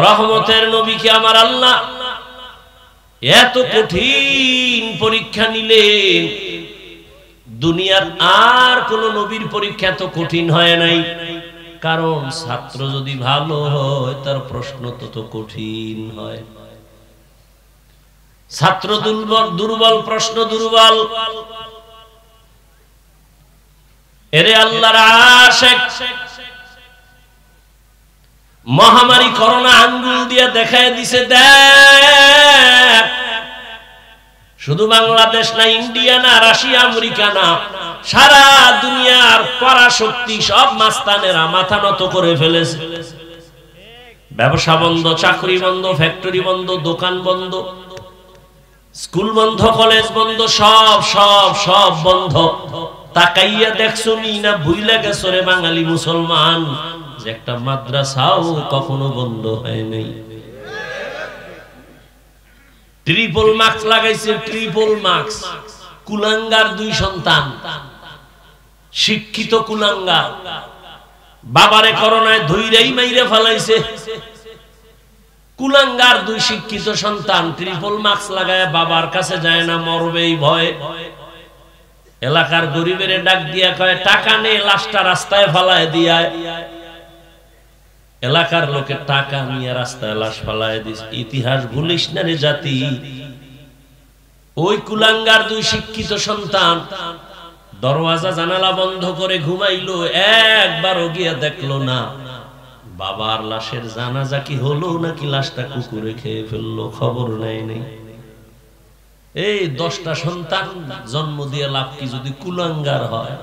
রহমতের নবীকে আমার আল্লাহ এত কঠিন পরীক্ষা নিলেন, দুনিয়ার আর কোন নবীর পরীক্ষা এত কঠিন হয় নাই। কারণ ছাত্র যদি ভালো হয় তার প্রশ্ন তত কঠিন হয়। ছাত্র দুর্বল, প্রশ্ন দুর্বল। এরে আল্লাহর আশিক, মহামারী করোনা আঙ্গুল দিয়ে দেখায় দিছে, দেখ শুধু বাংলাদেশ না, ইন্ডিয়া না, রাশিয়া, আমেরিকা না, সারা দুনিয়ার পরাশক্তি সব মাস্তানেরা মাথা নত করে ফেলেছে। ব্যবসা বন্ধ, চাকরি বন্ধ, ফ্যাক্টরি বন্ধ, দোকান বন্ধ, স্কুল বন্ধ, কলেজ বন্ধ, সব সব সব বন্ধ। তাকাইয়া দেখছো নি না ভুইলা গেছো রে বাঙালি মুসলমান যে একটা মাদ্রাসাও কখনো বন্ধ হয় নাই। ট্রিপল মার্কস লাগাইছে, ট্রিপল মার্কস। কুলাঙ্গার দুই সন্তান, শিক্ষিত কুলাঙ্গার, বাবারে করোনায় ধইরাই মাইরে ফেলাইছে। কুলাঙ্গার দুই শিক্ষিত সন্তান ট্রিপল মার্কস লাগায় বাবার কাছে যায় না, মরবেই ভয়। এলাকার গরিবের ডাক দিয়া কয় টাকা নে, লাশটা রাস্তায় ফালায় দিয়ায়। এলাকার লোকের টাকা নিয়ে রাস্তায় লাশ ফালায় দিস। ইতিহাস ভুলিস না রে জাতি। ওই কুলাঙ্গার দুই শিক্ষিত সন্তান দরওয়াজা জানালা বন্ধ করে ঘুমাইলো, একবারও গিয়া দেখলো না বাবার লাশের জানাজা কি হলো নাকি লাশটা কুকুরে খেয়ে ফেললো, খবর নেই নেই। এই 10টা সন্তান জন্ম দিয়ে লাভ কি যদি কুলাঙ্গার হয়?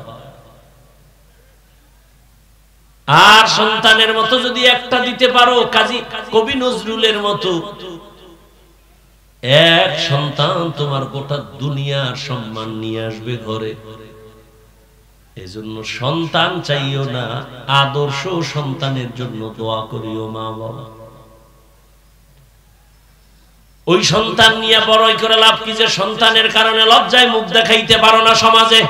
আর সন্তানের মতো যদি একটা দিতে পারো, কাজী কবি নজরুলের মতো, এক সন্তান তোমার গোটা দুনিয়ার সম্মান নিয়ে আসবে ঘরে। এজন্য সন্তান চাইও না, আদর্শ সন্তানের জন্য দোয়া করিও মা বাবা। ওই সন্তান নিয়ে বড়ই করে লাভ কি যে সন্তানের কারণে লজ্জায় মুখ দেখাইতে পারো না সমাজে।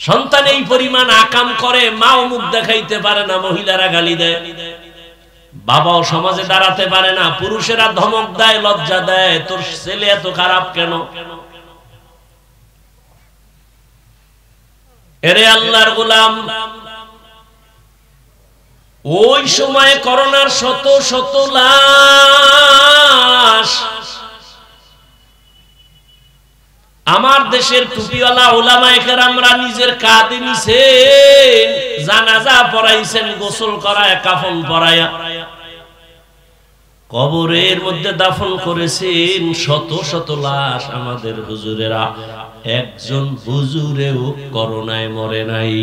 সন্তান এই পরিমাণ আকাম করে, মাও মুখ দেখাইতে পারে না, মহিলারা গালি দেয়, বাবাও সমাজে দাঁড়াতে পারে না, পুরুষেরা ধমক দেয়, লজ্জা দেয়, তোর ছেলে এত খারাপ কেন? এরে আল্লাহর গোলাম, ওই সময়ে করোনার শত শত লাশ আমার দেশের টুপিওয়ালা উলামায়ে কেরামরা নিজের কাঁধে নিছেন, জানাজা পড়াইছেন, গোসল করায়, কাফন পরায়া কবরের মধ্যে দাফন করেছেন শত শত লাশ। আমাদের হুজুরেরা, একজন হুজুরেও করোনায় মরে নাই।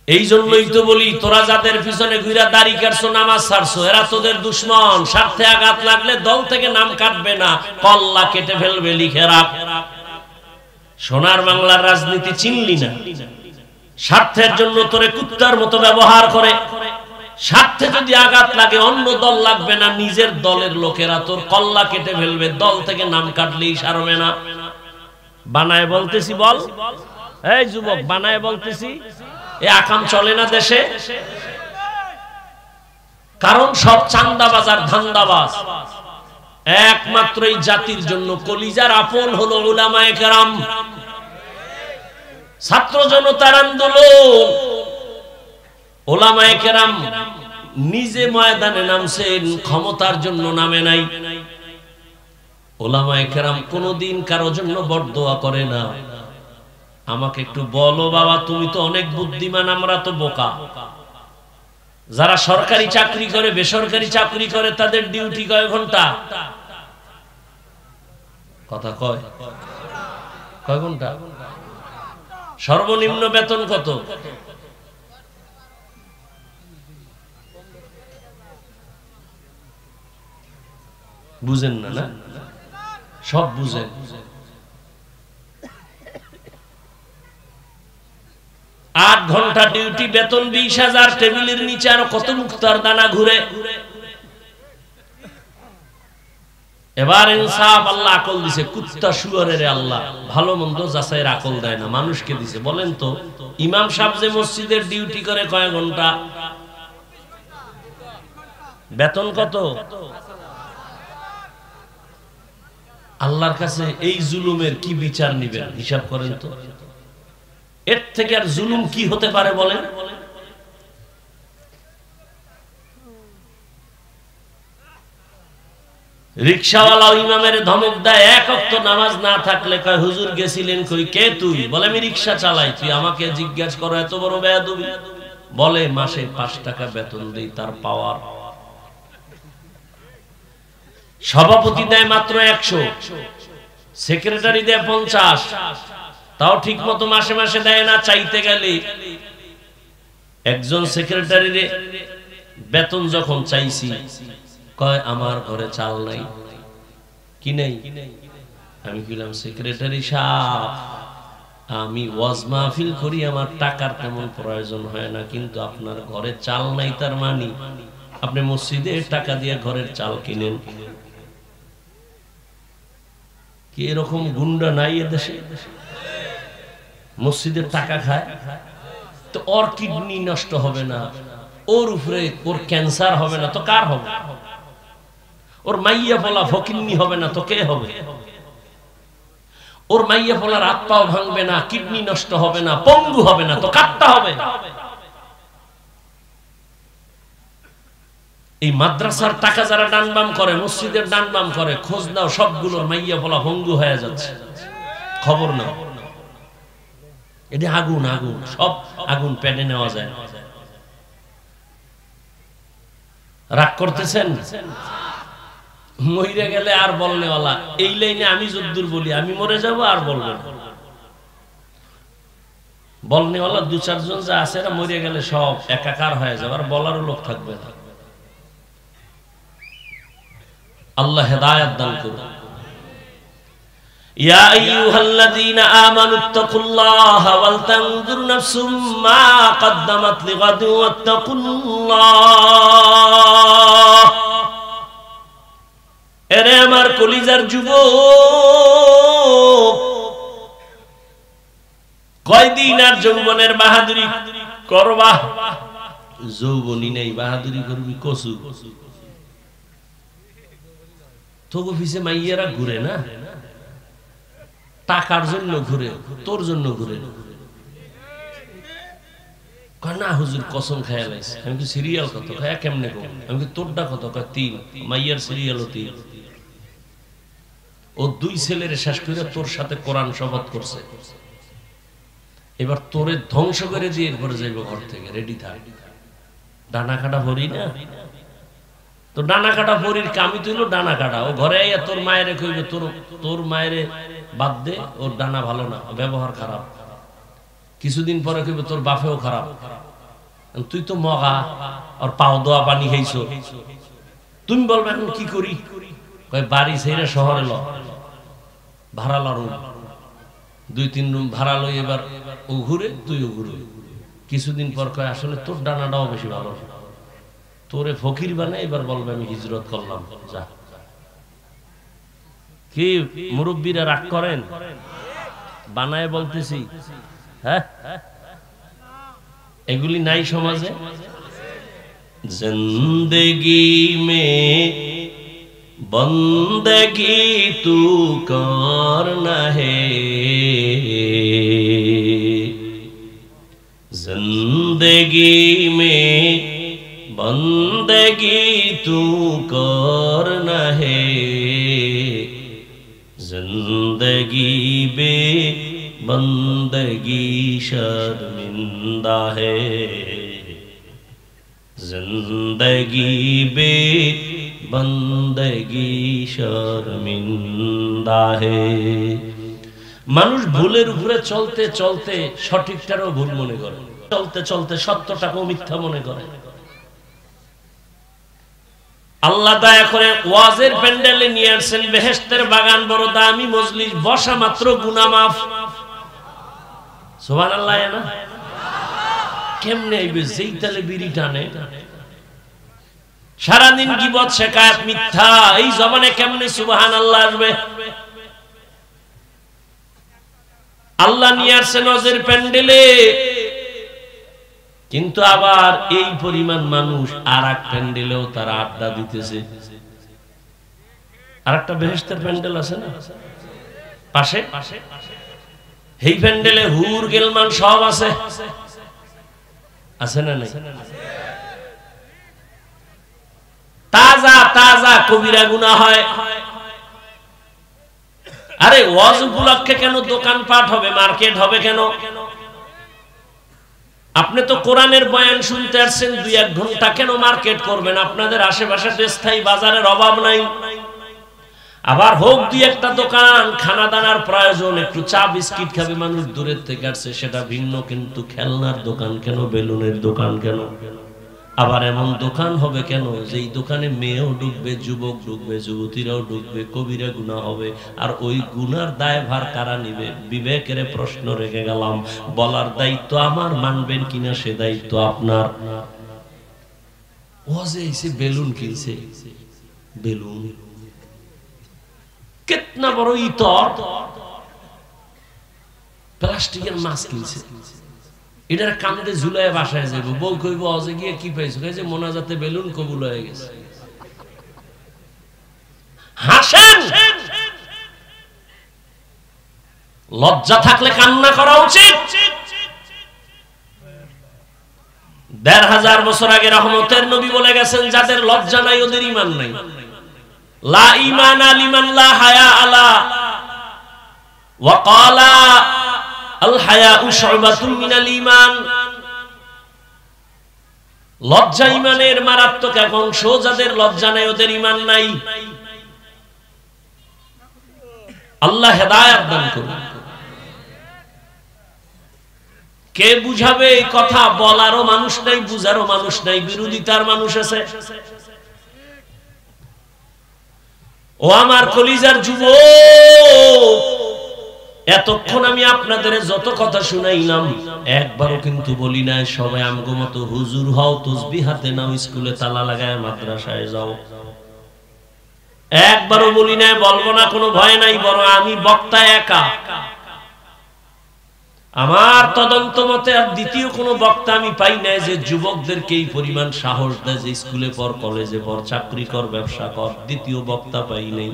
এই জন্যই তো বলি, তোরা যাদের পিছনে ঘুরা দাড়ি কাটছো, নামাজ ছাড়ছো, এরা তোদের দুশ্মন। স্বার্থে আঘাত লাগলে দল থেকে নাম কাটবে না, কল্লা কেটে ফেলবে, লিখে রাখ। সোনার বাংলার রাজনীতি চিনলি না, স্বার্থের জন্য তোরে কুত্তার মতো ব্যবহার করে। স্বার্থে যদি আঘাত লাগে অন্য দল লাগবে না, নিজের দলের লোকেরা তোর কল্লা কেটে ফেলবে, দল থেকে নাম কাটলেই সারবে না। বানায় বলতেছি, বল এই যুবক, বানায় বলতেছি, এ আকাম চলে না দেশে। কারণ সব চান্দাবাজ আর ধান্দাবাজ। একমাত্র এই জাতির জন্য কলিজার আপন হলো উলামায়ে কেরাম। ছাত্র জনতার আন্দোলন, উলামায়ে কেরাম নিজে ময়দানে নামছেন, ক্ষমতার জন্য নামে নাই। উলামায়ে কেরাম কোনদিন কারো জন্য বরদোয়া করে না। আমাকে একটু বলো বাবা, তুমি তো অনেক বুদ্ধিমান, আমরা তো বোকা। যারা সরকারি চাকরি করে, বেসরকারি চাকরি করে, তাদের ডিউটি কয় ঘন্টা? কথা কয়, কয় ঘন্টা? সর্বনিম্ন বেতন কত? বুঝেন না? না, সব বুঝেন। 8 ঘন্টা ডিউটি, বেতন 20,000, টেবিলের নিচে আরো কত মুক্তার দানা ঘুরে। এবার ইনসাফ আল্লাহ আকল দিছে, কুত্তা শুয়ারের আল্লাহ ভালো মন্দ যাচাইয়ের আকল দেয় না, মানুষকে দিছে। বলেন তো ইমাম সাহেব যে মসজিদের ডিউটি করে কয় ঘন্টা, বেতন কত? আল্লাহর কাছে এই জুলুমের কি বিচার নিবেন হিসাব করেন তো। এর থেকে আর জুলুম কি হতে পারে বলেন? রিকশাওয়ালা ইমামের ধমক দেয়, এক ওয়াক্ত নামাজ না থাকলে কয় হুজুর গেছিলেন কই? কে তুই? বলে আমি রিকশা চালাই। তুই আমাকে জিজ্ঞাসা করো, এত বড় বেয়াদবি? বলে মাসে 5 টাকা বেতন দেই, তার পাওয়ার। সভাপতি দেয় মাত্র 100, সেক্রেটারি দেয় 50, তাও ঠিক মতো মাসে মাসে দেয় না। চাইতে গেলে একজন সেক্রেটারির বেতন যখন চাইছি, কয় আমার ঘরে চাল নাই। কি নেই? আমি বললাম সেক্রেটারি সাহেব, আমি ওয়াজ মাহফিল করি, আমার টাকার তেমন প্রয়োজন হয় না, কিন্তু আপনার ঘরে চাল নাই, তার মানে আপনি মসজিদে টাকা দিয়ে ঘরের চাল কিনেন। কি এরকম গুন্ডা নাই এদেশে? মসজিদের টাকা খায় তো ওর কিডনি নষ্ট হবে না, ওর উপরে ওর ক্যান্সার হবে না তো কার হবে? ওর মাইয়া ফলা ফকিন্নি হবে না তো কে হবে? ওর মাইয়া ফলার হাত পাও ভাঙবে না, কিডনি নষ্ট হবে না, পঙ্গু হবে না তো কাটতে হবে? এই মাদ্রাসার টাকা যারা ডানবাম করে, মসজিদের ডানবাম করে, খোঁজ নাও, সবগুলোর মাইয়া ফলা ভঙ্গু হয়ে যাচ্ছে, খবর নাও। এটা আগুন, আগুন, সব আগুন পেটে নেওয়া যায়। রাগ করতেছেন? মরে গেলে আর বলনেওয়ালা, এই লাইনে আমি যদ্দূর বলি, আমি মরে যাব আর বলবেন বলনেওয়ালা 2-4 জন যা আছে, এরা মরে গেলে সব একাকার হয়ে যাবে, আর বলারও লোক থাকবে না। আল্লাহ হেদায়েত দান করুন। ইয়া আইয়ুহাল্লাযীনা আমানুত্তাকুল্লাহা ওয়াল তানজুর নাফসুম মা কদ্দামাত লিগাদ ওয়াত্তাকুল্লাহ। এরে আমার কলিজার যুবক, কয়দিন আর যৌবনের বাহাদুরি করবা? যৌবনই নেই, বাহাদুরি করবি কসু। তোর অফিসে মাইয়েরা ঘুরে না, টাকার জন্য ঘুরে, তোর জন্য ঘুরে না। হুজুর কসম খায়া লাইছে। আমি কি সিরিয়াল কত খায়া কেমনে কম? আমি কি তোরটা কত? 3 মাইয়ার সিরিয়ালও 3। ও 2 ছেলের শেষ করে তোর সাথে কোরআন শপথ করছে। এবার তোরে ধ্বংস করে দিয়ে এরপরে যাইব ঘর থেকে, রেডি থাক। ডানা কাটা ভরি না তো, ডানা কাটা ভরির কামি তুইল ডানা কাটা। ও ঘরে আইয়া তোর মায়েরে কইবে, তোর মায়েরে বাদ দে, ওর ডানা ভালো না, ব্যবহার খারাপ। কিছুদিন পরে কইবে তোর বাপেও খারাপ, তুই তো মগা, আর পাও দোয়া পানি খাইছো। তুমি বলবে এখন কি করি? কয় বাড়ি ছেড়ে শহরে ল, ভাড়া ল রুম, 2-3 রুম ভাড়া লই। এবার ও ঘুরে, তুইও ঘুরে। কিছুদিন পর কয় আসলে তোর ডানাটাও বেশি ভালো, তোরে ফকির বানায়। এবার বলবে আমি হিজরত করলাম, যা। কি মুরব্বীরা রাগ করেন? বানায় বলতেছি, হ্যাঁ এগুলি নাই সমাজে। জিন্দেগি মে বন্দগি তু করনা হে, जिंदगी में बंदगी तू करना है, जिंदगी बे बंदगी शर्मिंदा है, जिंदगी बे बंदगी शर्मिंदा है। মানুষ ভুলের উপরে চলতে চলতে সঠিকটারও ভুল মনে করে, চলতে চলতে সত্যটাকেও মিথ্যা মনে করে। আল্লাহ দয়া করে ওয়াজের প্যান্ডেলে নিয়ে আসছেন বেহেশতের বাগান, বড় দামি মজলিস, বসা মাত্র গুনাহ মাফ। সুবহানাল্লাহ না? কেমনে আইবে? যেই তালে বিড়ি টানে সারাদিন গীবত শেখায়ত মিথ্যা, এই জবানে কেমনে সুবহানাল্লাহ আসবে? আল্লাহ নিয়ে আসছে নজর প্যান্ডেলে, কিন্তু আবার এই পরিমাণ মানুষ আর এক প্যান্ডেলেও তারা আড্ডা দিতেছে। আর একটা বেহেশতের প্যান্ডেল আছে না পাশে, এই প্যান্ডেলে হুর গেলমান সব আছে, আছে না নাই? তাজা তাজা কবিরা গুনাহ হয়। আরে ওয়াজ উপলক্ষে কেন দোকানপাট হবে, মার্কেট হবে কেন? আপনি তো কোরআনের বয়ান শুনতে আসছেন 2-1 ঘন্টা, কেন মার্কেট করবেন? আপনাদের আশেপাশে স্থায়ী বাজারের অভাব নাই। আবার হোক 2-1টা দোকান, খানা দানার প্রয়োজন, একটু চা বিস্কিট খাবে মানুষ দূরের থেকে আসছে, সেটা ভিন্ন, কিন্তু খেলনার দোকান কেন, বেলুনের দোকান কেন? আবার এমন দোকান হবে কেন যেই দোকানে মেয়েও ঢুকবে, যুবক ঢুকবে, যুবতীরাও ঢুকবে, কবিরা গুনাহ হবে। আর ওই গুনার দায়ভার কারা নিবে? বিবেকের প্রশ্ন রেখে গেলাম, বলার দায়িত্ব আমার, মানবেন কিনা সে দায়িত্ব আপনার। ও যে এসে বেলুন কিনছে, বেলুন কেতনা বড় ইতর, প্লাস্টিকের মাছ কিনছে, এটার কান্দে ঝুলাই বাসায় যাবো। বউ কইব অজে গিয়ে কি পাইছো? যে মোনাজাতে বেলুন কবুল হয়ে গেছে। হাসেন, লজ্জা থাকলে কান্না করা উচিত। 1500 বছর আগে রহমতের নবী বলে গেছেন, যাদের লজ্জা নাই ওদের ঈমান নাই। লা ঈমানা লিমান লা হায়া আলা ওয়া ক্বালা আল হায়াউ শুবাতুম মিনাল ঈমান। লজ্জা ঈমানের মারাত্মক এক অংশ, যাদের লজ্জা নাই ওদের ঈমান নাই। আল্লাহ হেদায়েত দান করুন। কে বুঝাবে এই কথা? বলারও মানুষ নাই, বুঝারও মানুষ নাই, বিরোধিতার মানুষ আছে। ও আমার কলিজার যুবক, এতক্ষণ আমি আপনাদের যত কথা শুনাইলাম একবারও কিন্তু বলি নাই সবাই আমগো মতো হুজুর হও, তাসবিহ হাতে নাও, স্কুলে তালা লাগায় মাদ্রাসায় যাও। একবারও বলি নাই, বলবো না, কোনো ভয় নাই। বরং আমি বক্তা একা, আমার তদন্ত মতে আর দ্বিতীয় কোনো বক্তা আমি পাই নাই যে যুবকদেরকে এই পরিমাণ সাহস দেয় যে স্কুলে পড়, কলেজে পড়, চাকরি কর, ব্যবসা কর। দ্বিতীয় বক্তা পাই নাই।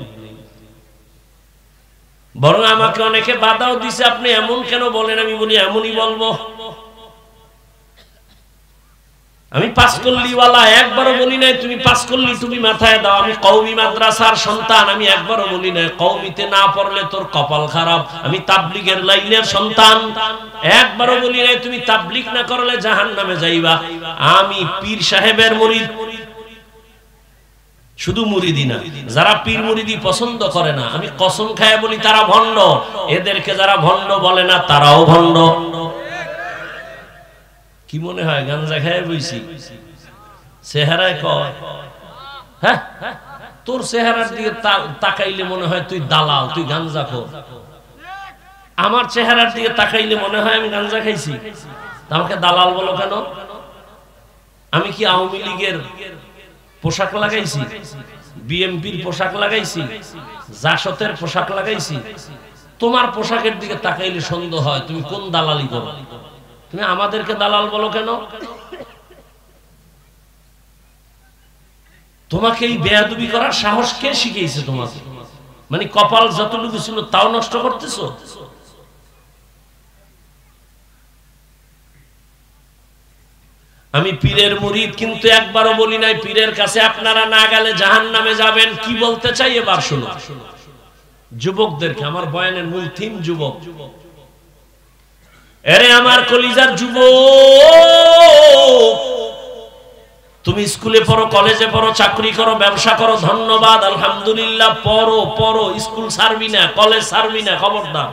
বরং আমাকে অনেকে বাধাও দিছে, আপনি এমন কেন বলেন? আমি বলি এমনই বলবো। আমি পাঁচকল্লিওয়ালা, একবারও বলি নাই তুমি পাঁচকল্লি তুমি মাথায় দাও। আমি কওমি মাদ্রাসার সন্তান, আমি একবারও বলি নাই কওমিতে না পড়লে তোর কপাল খারাপ। আমি তাবলীগের লাইনের সন্তান, একবারও বলি নাই তুমি তাবলীগ না করলে জাহান্নামে যাইবা। আমি পীর সাহেবের মুরিদ, শুধু মুরিদি না, যারা পীর মুরিদি পছন্দ করে না, আমি কসম খায় বলি তারা ভণ্ড। এদেরকে যারা ভণ্ড বলে না তারাও ভণ্ড। কি মনে হয় গাঞ্জা খায় বইছি? চেহারায় কয়, হ্যাঁ তোর চেহারার দিকে তাকাইলে মনে হয় তুই দালাল, তুই গাঞ্জা খো। আমার চেহারার দিকে তাকাইলে মনে হয় আমি গাঞ্জা খাইছি। আমাকে দালাল বলো কেন? আমি কি আওয়ামী লীগের পোশাক লাগাইছি, বিএমপির পোশাক লাগাইছি, জাসতের পোশাক লাগাইছি? তোমার পোশাকের দিকে তাকাইলে সন্দেহ হয় তুমি কোন দালালি করো। তুমি আমাদেরকে দালাল বলো কেন? তোমাকে এই বেয়াদবি করার সাহস কে শিখিয়েছে তোমাকে? মানে কপাল যতটুকু ছিল তাও নষ্ট করতেছো। আমি পীরের মুরিদ, কিন্তু একবারও বলি নাই পীরের কাছে আপনারা না গেলে জাহান্নামে যাবেন। কি বলতে চাই এবার শুনো। যুবকদেরকে, আমার বয়ানের মূল থিম যুবক। আরে আমার কলিজার যুবক, তুমি স্কুলে পড়ো, কলেজে পড়ো, চাকরি করো, ব্যবসা করো, ধন্যবাদ, আলহামদুলিল্লাহ। পড়ো পড়ো, স্কুল ছাড়বি না, কলেজ ছাড়বি না, খবরদার।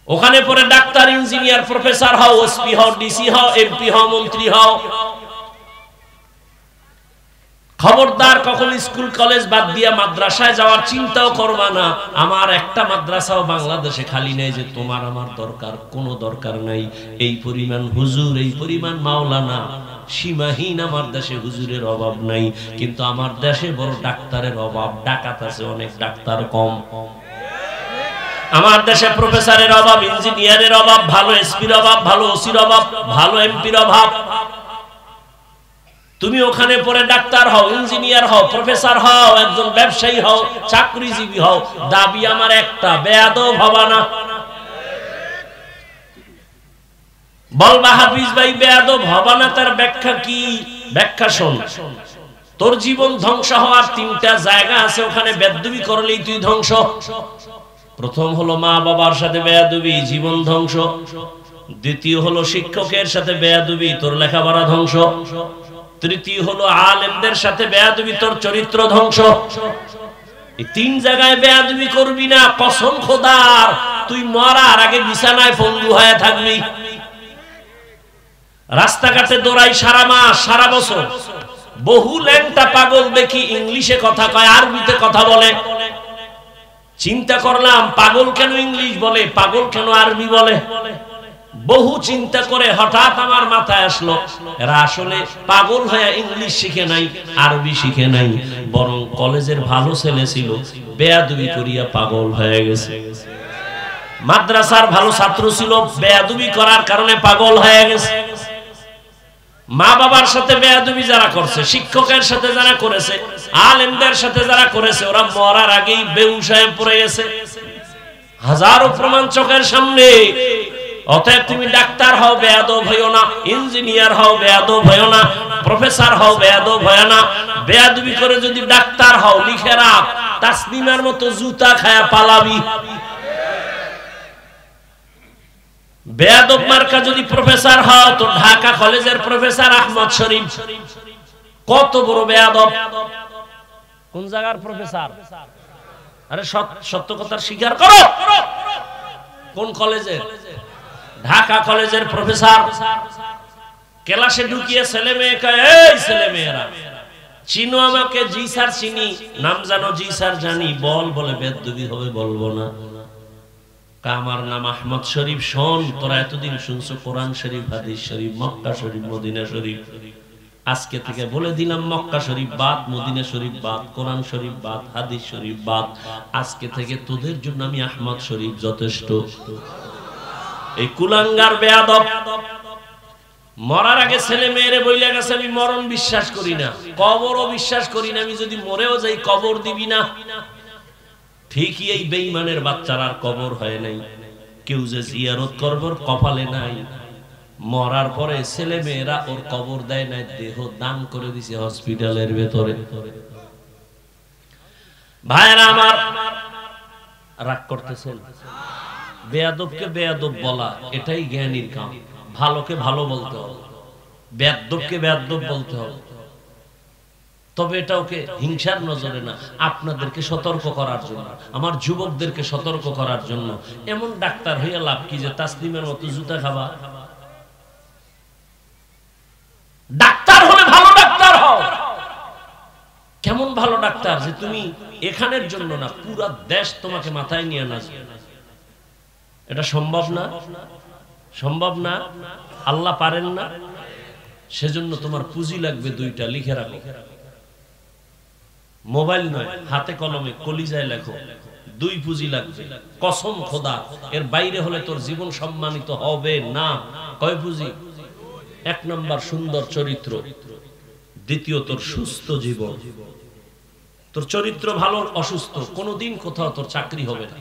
ওখানে পরে ডাক্তার, ইঞ্জিনিয়ার, প্রফেসর হও, এসপি হও, ডিসি হও, এমপি হও, মন্ত্রী হও, খবরদার কখন স্কুল কলেজ বাদ দিয়া মাদ্রাসায় যাওয়ার চিন্তাও করবা না। আমার একটা মাদ্রাসাও বাংলাদেশে খালি নেই যে তোমার আমার দরকার, কোনো দরকার নাই। এই পরিমাণ হুজুর, এই পরিমাণ মাওলানা সীমাহীন আমার দেশে হুজুরের অভাব নাই, কিন্তু আমার দেশে বড় ডাক্তারের অভাব, ডাকাত আছে অনেক, ডাক্তার কম। আমার দেশে প্রফেসরের অভাব, ইঞ্জিনিয়ারের অভাব, ভালো এসপির অভাব, ভালো ওসির অভাব, ভালো এমপির অভাব। তুমি ওখানে পড়ে ডাক্তার হও, ইঞ্জিনিয়ার হও, প্রফেসর হও, একজন ব্যবসায়ী হও, চাকরিজীবী হও, দাবি আমার একটা, বেয়াদব হবা না। বলবা হাফিজ ভাই বেয়াদব হবা না, তার ব্যাখ্যা কি? ব্যাখ্যা শোন। তোর জীবন ধ্বংস হওয়ার তিনটা জায়গা আছে, ওখানে বেয়াদবি করলেই তুই ধ্বংস। প্রথম হলো মা বাবার সাথে বেয়াদবি, জীবন ধ্বংস। দ্বিতীয় হলো শিক্ষকের সাথে বেয়াদবি, তোর লেখাপড়া ধ্বংস। তৃতীয় হলো আলেমদের সাথে বেয়াদবি, তোর চরিত্র ধ্বংস। এই তিন জায়গায় বেয়াদবি করবি না, কসম খোদার, তুই মরার আগে বিছানায় পঙ্গু হয়ে থাকবি। রাস্তাঘাটে দৌড়াই সারা মাস সারা বছর, বহু ল্যাংটা পাগল দেখি ইংলিশে কথা কয়, আরবিতে কথা বলে। চিন্তা করলাম পাগল কেন ইংলিশ বলে, পাগল কেন আরবি বলে। বহু চিন্তা করে হঠাৎ আমার মাথায় আসলো, এরা আসলে পাগল হয়ে ইংলিশ শিখে নাই, আরবি শিখে নাই, বরং কলেজের ভালো ছেলে ছিল, বেয়াদবি করিয়া পাগল হয়ে গেছে। মাদ্রাসার ভালো ছাত্র ছিল, বেয়াদবি করার কারণে পাগল হয়ে গেছে। মা বাবার সাথে বেয়াদবি যারা করছে, শিক্ষকের সাথে যারা করেছে, আলেমদের সাথে যারা করেছে, ওরা মরার আগেই বেহুশ হয়ে পড়ে গেছে। হাজারো প্রমাণ চোখের সামনে। অতএব তুমি ডাক্তার হও, বেয়াদব হইও না, ইঞ্জিনিয়ার হও, বেয়াদব হইও না, প্রফেসর হও, বেয়াদব হইও না। বেয়াদবি করে যদি ডাক্তার হও, লিখে রাখ, তাসলিমার মতো জুতা খায়া পালাবি। বেয়াদব মার্কা যদি প্রফেসর হও, তো ঢাকা কলেজের প্রফেসর আহমদ শরীফ কত বড় বেয়াদব। কোন জায়গার প্রফেসর? আরে সত্য কথার স্বীকার করো, কোন কলেজের? ঢাকা কলেজের প্রফেসর। ক্লাসে ঢুকিয়ে ছেলে মেয়ে কয়, এই ছেলে মেয়েরা চিনো আমাকে? জি স্যার চিনি। নাম জানো? জি স্যার জানি। বল। বলে বেয়াদবি হবে, বলবো না। আমার নাম আহমদ শরীফ। শোন, তোরা এতদিন শুনছো কোরআন শরীফ, হাদিস শরীফ, মক্কা শরীফ, মদিনা শরীফ। আজকে থেকে বলে দিলাম, মক্কা শরীফ বাদ, মদিনা শরীফ বাদ, কোরআন শরীফ বাদ, হাদিস শরীফ বাদ। আজকে থেকে তোদের জন্য আমি আহমদ শরীফ যথেষ্ট। এই কুলাঙ্গার বেয়াদব মরার আগে ছেলে মেয়েরে বইলে গেছে, আমি মরণ বিশ্বাস করি না, কবরও বিশ্বাস করি না, আমি যদি মরেও যাই কবর দিবি না। ঠিকই এই বেঈমানের বাচ্চার আর কবর হয় নাই। কেউ যে জিয়ারত করবর কপালে নাই, মরার পরে ছেলে মেয়েরা ওর কবর দেয় নাই, দেহ দান করে দিছে হসপিটালের ভেতরে। ভাইরা আমার, রাগ করতেছেন? বেয়াদবকে বেয়াদব বলা এটাই জ্ঞানীর কাম। ভালোকে ভালো বলতে হবে, বেয়াদবকে বেয়াদব বলতে হবে। তবে এটা ওকে হিংসার নজরে না, আপনাদেরকে সতর্ক করার জন্য, আমার যুবকদেরকে সতর্ক করার জন্য। এমন ডাক্তার হইয়া লাভ কি যে তাসলিমের মতো জুতা খাবা? ডাক্তার হলে ভালো ডাক্তার হও। কেমন ভালো ডাক্তার? যে তুমি এখানের জন্য না, পুরা দেশ তোমাকে মাথায় নিয়ে নাচবে। এটা সম্ভব না, সম্ভব না। আল্লাহ পারেন না। সেজন্য তোমার পুঁজি লাগবে দুইটা, লিখে রাখো। মোবাইল নয়, হাতে কলমে কলিজায় লেখো। দুই পুঁজি লাগবে, কসম খোদা। এর বাইরে হলে তোর জীবন সম্মানিত হবে না। কয় পুঁজি? এক নম্বর সুন্দর চরিত্র, দ্বিতীয় তোর সুস্থ জীবন। তোর চরিত্র ভালো, অসুস্থ, কোনোদিন কোথাও তোর চাকরি হবে না।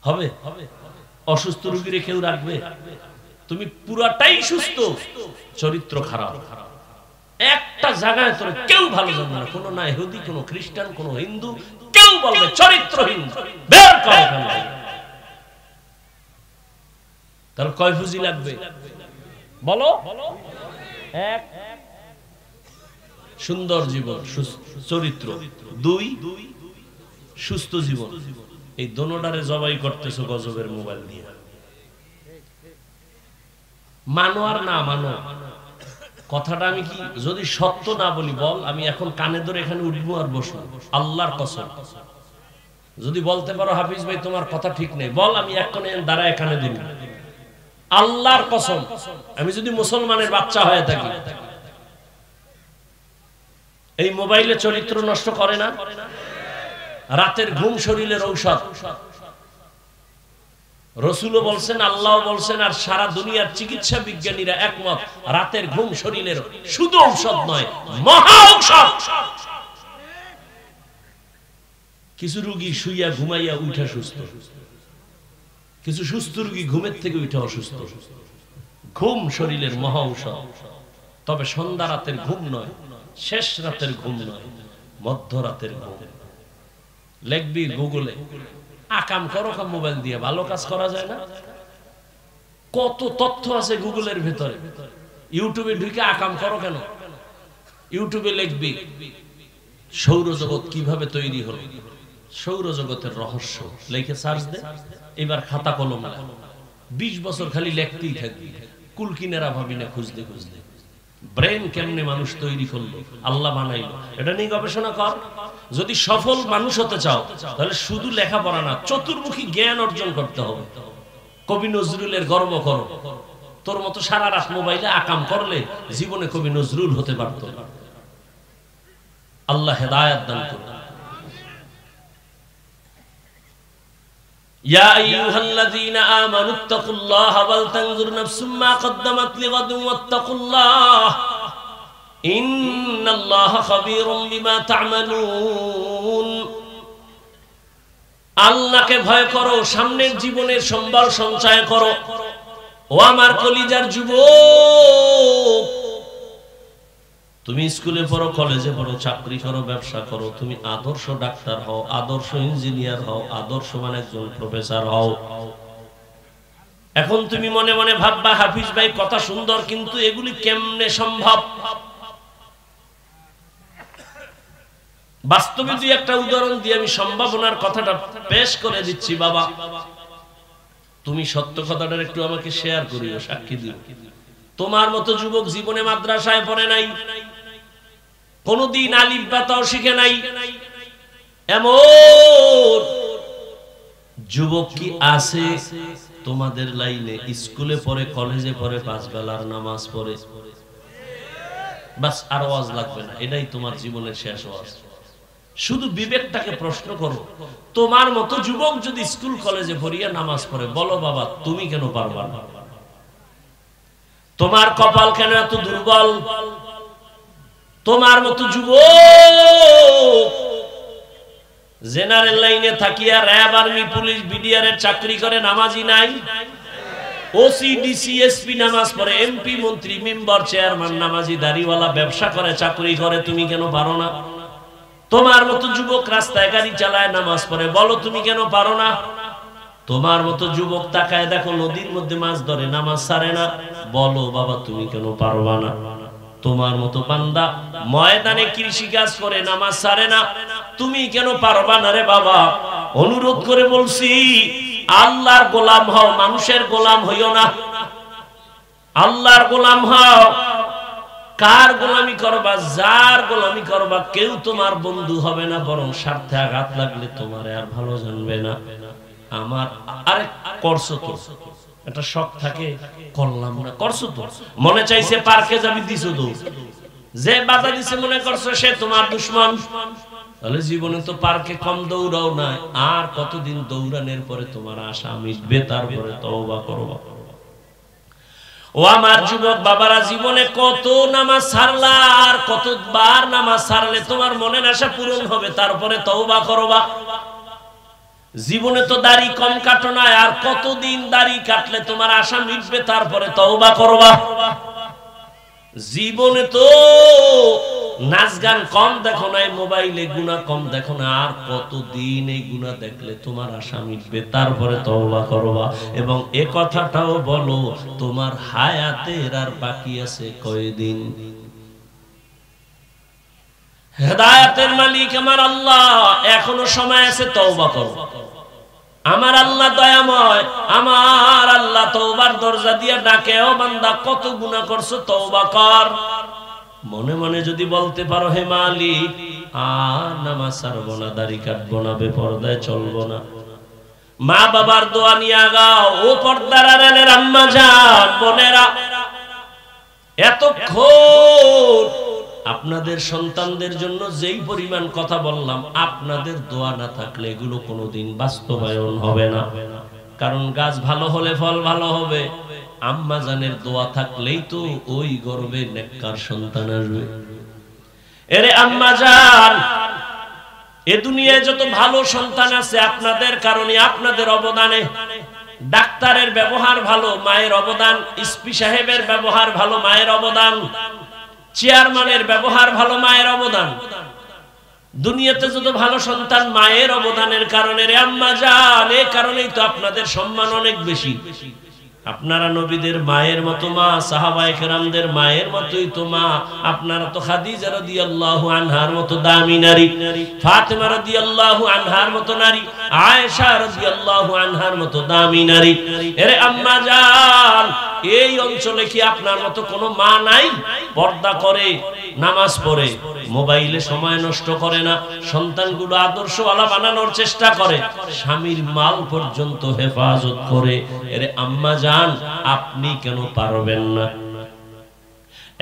হবে? অসুস্থ রোগীরে কেউ রাখবে? তুমি পুরাটাই সুস্থ, চরিত্র খারাপ, একটা জায়গায় তোর কেউ ভালো জানবে না। কোনো না ইহুদি, কোনো খ্রিস্টান, কোনো হিন্দু, কেউ বলবে চরিত্রহীন, বের কর এখান থেকে। তাহলে কয় পুঁজি লাগবে বলো? এক, সুন্দর জীবন, চরিত্র। দুই, সুস্থ জীবন। এই দোনোটারে জবাই করতেছো গজবের মোবাইল দিয়ে। মানো আর না মানো, কথাটা আমি কি যদি সত্য না বলি বল, আমি এখন কানে ধরে এখানে উঠবো আর বসবো, আল্লাহর কসম। যদি বলতে পারো হাফিজ ভাই তোমার কথা ঠিক নেই, বল, আমি এখন দাঁড়ায় কানে দিব, আল্লাহর কসম, আমি যদি মুসলমানের বাচ্চা হয়ে থাকি, এই মোবাইলে চরিত্র নষ্ট করে না? রাতের ঘুম শরীরের ঔষধ। রাসূলও বলছেন, আল্লাহও বলছেন, আর সারা দুনিয়ার চিকিৎসা বিজ্ঞানীরা একমত, রাতের ঘুম শরীরের শুধু ঔষধ নয়, মহা ঔষধ। কিছু রোগী শুইয়া ঘুমাইয়া উঠা সুস্থ, কিছু সুস্থ রোগী ঘুমের থেকে উঠে অসুস্থ। ঘুম শরীরের মহা ঔষধ। তবে সন্ধ্যা রাতের ঘুম নয়, শেষ রাতের ঘুম নয়, মধ্যরাতের ঘুম। লিখবি গুগলে, আকাম করো মোবাইল দিয়ে, ভালো কাজ করা যায় না? কত তথ্য আছে গুগলের ভেতরে। ইউটিউবে ঢুকে আকাম করো কেন? ইউটিউবে লিখবি সৌরজগৎ কিভাবে তৈরি হলো, সৌরজগতের রহস্য, লিখে সার্চ দে। এবার খাতা কলম না, 20 বছর খালি লিখতেই থাকবি, কুল কিনারা ভাবি না, খুঁজতে খুঁজতে। ব্রেন কেমনে মানুষ তৈরি করলো, আল্লাহ বানাইলো, এটা নিয়ে গবেষণা কর। যদি সফল মানুষ হতে চাও তাহলে শুধু লেখাপড়া না, চতুর্মুখী জ্ঞান অর্জন করতে হবে। কবি নজরুলের গর্ব করো। তোর মতো সারা রাত মোবাইলে আকাম করলে জীবনে কবি নজরুল হতে পারত। আল্লাহ হেদায়েত দান করুন। ইয়া আইয়ুহাল্লাযীনা আমানুত্তাকুল্লাহা ওয়াল তানজুর নাফসুম মা কদ্দামাত লিগাদিন ওয়াত্তাকুল্লাহ ইন্নাল্লাহা খাবীরুম বিমা তা'মালুন। আল্লাহকে ভয় করো, সামনের জীবনের সম্বল সঞ্চয় করো। ও আমার কলিজার যুবক, তুমি স্কুলে পড়ো, কলেজে পড়ো, চাকরি করো, ব্যবসা করো, তুমি আদর্শ ডাক্তার হও, আদর্শ ইঞ্জিনিয়ার হও, আদর্শ মানে একজন প্রফেসর হও। এখন তুমি মনে মনে ভাববা, হাফিজ ভাই কথা সুন্দর, কিন্তু এগুলি কেমনে সম্ভব? বাস্তবে দুই একটা উদাহরণ দিয়ে আমি সম্ভাবনার কথাটা পেশ করে দিচ্ছি। বাবা, তুমি সত্য কথাটার একটু আমাকে শেয়ার করিও, সাক্ষী দিও। তোমার মতো যুবক জীবনে মাদ্রাসায় পড়ে নাই, কোনদিন আলিফ বা তাও শিখে নাই, এমন যুবক কি আছে তোমাদের লাইনে? স্কুলে পড়ে, কলেজে পড়ে, 5 বেলার নামাজ পড়ে, বাস আর ওয়াজ লাগবে না, এটাই তোমার জীবনের শেষ ওয়াজ। শুধু বিবেকটাকে প্রশ্ন করো, তোমার মতো যুবক যদি স্কুল কলেজে পড়িয়া নামাজ পড়ে, বলো বাবা তুমি কেন পারবা না? তোমার কপাল কেন এত দুর্বল? তোমার মতো যুবক জেনারেল লাইনে থাকিয়া র‍্যাব, আর্মি, পুলিশ, বিডিআর এর চাকরি করে, নামাজি নাই। ওসি, ডিসি, এসপি নামাজ পড়ে, এমপি, মন্ত্রী, মেম্বার, চেয়ারম্যান নামাজি, দাড়িওয়ালা, ব্যবসা করে, চাকরি করে, তুমি কেন পারো না? তোমার মতো যুবক রাস্তায় গাড়ি চালায়, নামাজ পড়ে, বলো তুমি কেন পারো না? তোমার মতো যুবক তাকায় দেখো নদীর মধ্যে মাছ ধরে, নামাজ ছাড়ে না, বলো বাবা তুমি কেন পারবা না? তোমার মতো বান্দা ময়দানে কৃষি কাজ করে, নামাজ ছাড়ে না, তুমি কেন পারবা না রে বাবা? অনুরোধ করে বলছি, আল্লাহর গোলাম হও, মানুষের গোলাম হইও না। আল্লাহর গোলাম হও। কার গোলামি করবা? যার গোলামি করবা, কেউ তোমার বন্ধু হবে না, বরং স্বার্থে আঘাত লাগলে তোমারে আর ভালো জানবে না। আমার আরে করছো তো, একটা শখ থাকে, করলাম না, করছো তো, মনে চাইছে পার্কে যাবি, দিছো তো, যে বাধা দিছে মনে করছো সে তোমার দুশমন। তাহলে জীবনে তো পার্কে কম দৌড়াও না, আর কতদিন দৌড়ানোর পরে তোমার আশা মিটবে, তারপরে তওবা করবা। ও আমার যুবক বাবারা, জীবনে কত নামাজ ছাড়লা, আর কতবার নামাজ ছাড়লে তোমার মনের আশা পূরণ হবে, তারপরে তওবা করবা। জীবনে তো দাড়ি কম কাটো না, আর কতদিন দাড়ি কাটলে তোমার আশা মিটবে, তারপরে তওবা করবা। জীবনে তো নাচ গান কম দেখো না, মোবাইলে গুনাহ কম দেখো না, আর কতদিন এই গুনাহ দেখলে তোমার আশা মিটবে, তারপরে তওবা করবা। এবং এ কথাটাও বলো, তোমার হায়াতের আর বাকি আছে কয়দিন? হেদায়েতের মালিক আমার আল্লাহ, এখনো সময় আছে, তওবা করো। আমার আল্লাহ দয়াময়, আমার আল্লাহ তওবার দরজা দিয়ে ডাকে, ও বান্দা কত গুনাহ করছো, তওবা কর। মনে মনে যদি বলতে পারো, হে মালিক আর নামাজ ছাড়বো না, দাড়ি কাটবো না, বেপরদায় চলবো না, মা বাবার দোয়া নিয়ে আগাও। ও পর্দার আড়ালের আম্মা জান, বোনেরা, এতক্ষণ আপনাদের সন্তানদের জন্য যেই পরিমাণ কথা বললাম, আপনাদের দোয়া না থাকলে এগুলো কোনোদিন বাস্তবায়ন হবে না। কারণ গাছ ভালো হলে ফল ভালো হবে, আম্মা জানের দোয়া থাকলেই তো ওই গর্বে নেককার সন্তান আসবে। এরে আম্মা জান, এ দুনিয়ায় যত ভালো সন্তান আছে আপনাদের কারণে, আপনাদের অবদানে। ডাক্তারের ব্যবহার ভালো, মায়ের অবদান। এসপি সাহেবের ব্যবহার ভালো, মায়ের অবদান। চেয়ারম্যানের ব্যবহার ভালো, মায়ের অবদান। দুনিয়াতে যত ভালো সন্তান মায়ের অবদানের কারণে। রে আম্মা জান, এই কারণেই তো আপনাদের সম্মান অনেক বেশি। আপনারা নবীদের মায়ের মতো মা, সাহাবায়ে কেরামদের মায়ের মতোই তো মা। আপনারা তো খাদিজা রাদিয়াল্লাহু আনহার মতো দামি নারী, ফাতেমা রাদিয়াল্লাহু আনহার মতো নারী, আয়েশা রাদিয়াল্লাহু আনহার মতো দামি নারী। এরে আম্মা জান, এই অঞ্চলে কি আপনার মতো কোনো মা নাই? পর্দা করে, নামাজ পড়ে, মোবাইলে সময় নষ্ট করে না, সন্তানগুলো আদর্শওয়ালা বানানোর চেষ্টা করে, স্বামীর মাল পর্যন্ত হেফাজত করে। এরে আম্মা জান, আপনি কেন পারবেন না?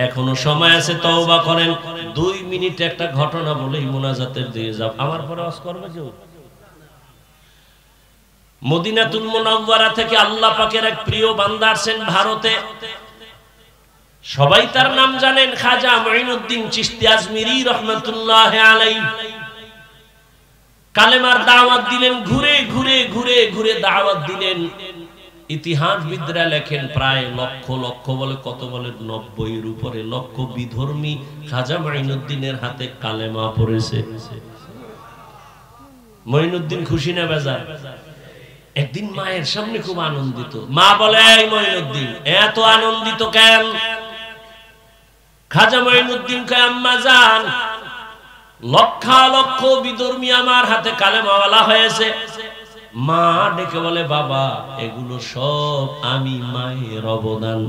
এখনো সময় আছে, তওবা করেন। 2 মিনিট একটা ঘটনা বলেই মুনাজাতের দিয়ে যাও। আমার পরে ওয়াজ করবে কেউ? মদিনাতুল মুনাওয়ারা থেকে আল্লাহ পাকের এক প্রিয় বান্দা আসেন ভারতে। সবাই তার নাম জানেন, খাজা মুঈনুদ্দিন চিশতি আজমিরি রাহমাতুল্লাহি আলাইহি। কালেমার দাওয়াত দিলেন, ঘুরে ঘুরে ঘুরে ঘুরে দাওয়াত দিলেন। ইতিহাসবিদরা লেখেন প্রায় লক্ষ লক্ষ, বলে কত, বলে 90 এর উপরে লক্ষ বিধর্মী খাজা মুঈনুদ্দিনের হাতে কালেমা পড়েছে। মুঈনুদ্দিন খুশি না বেজার? একদিন মায়ের সামনে খুব আনন্দিত। মা বলে, এই মুঈনুদ্দিন এত আনন্দিত কেন? খাজা মুঈনুদ্দিন কয়, আম্মা জান, লক্ষ লক্ষ বিধর্মী আমার হাতে কালেমাওয়ালা হয়েছে। মা ডেকে বলে, বাবা এগুলো সব আমি মায়ের অবদান।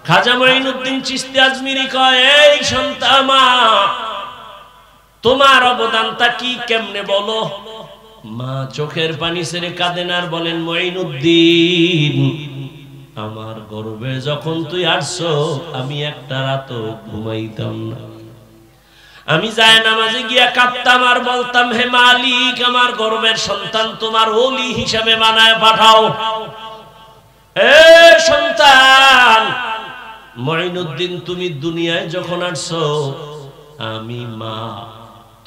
খাজা মুঈনুদ্দিন চিশতি আজমিরি কয়, এই সন্তান, মা তোমার অবদানটা কি, কেমনে বলো? মা চোখের পানি ছেড়ে কাঁদেন আর বলেন, মুঈনুদ্দিন, আমার গর্ভে যখন তুই আসছো আমি একটা রাতও ঘুমাইতাম না। আমি যায় নামাজে গিয়া কাঁদতাম আর বলতাম, হে মালিক, আমার গর্ভের সন্তান তোমার ওলি হিসাবে বানায় পাঠাও। এ সন্তান মুঈনুদ্দিন, তুমি দুনিয়ায় যখন আসছো, আমি মা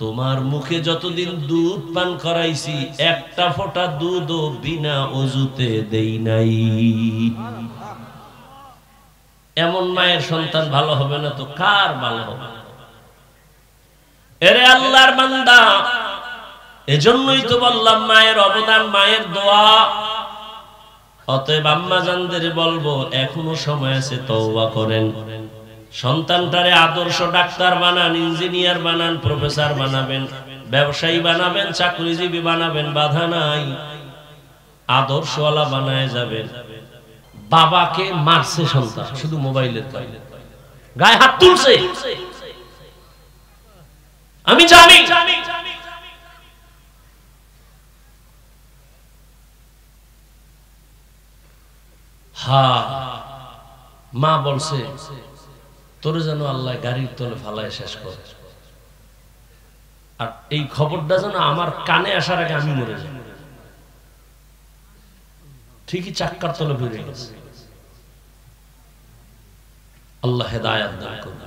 তোমার মুখে যতদিন দুধ পান করাইছি, একটা ফোঁটা দুধও বিনা ওযুতে দেই নাই। এমন মায়ের সন্তান ভালো হবে না তো কার ভালো হবে? এরে আল্লাহর বান্দা, এজন্যই তো বললাম মায়ের অবদান, মায়ের দোয়া। অতএব আম্মা জানদের বলবো, এখনো সময় আছে, তওবা করেন। সন্তানটারে আদর্শ ডাক্তার বানান, ইঞ্জিনিয়ার বানান, প্রফেসর বানাবেন, ব্যবসায়ী বানাবেন, চাকরিজীবী বানাবেন, বাধা নাই। আদর্শওয়ালা বানায় যাবেন। বাবাকে মারছে সন্তান, শুধু মোবাইলের কারণে গায়ে হাত তুলছে, আমি জানি। হ্যাঁ, মা বলছে, তোরে যেন আল্লাহ গাড়ির তলে ফালায় শেষ করে। আর এই খবরটা যেন আমার কানে আসার আগে আমি মরে যাই। ঠিকই চাক্কার তলে বেড়ে গেছে। আল্লাহ হেদায়েত দান করুন।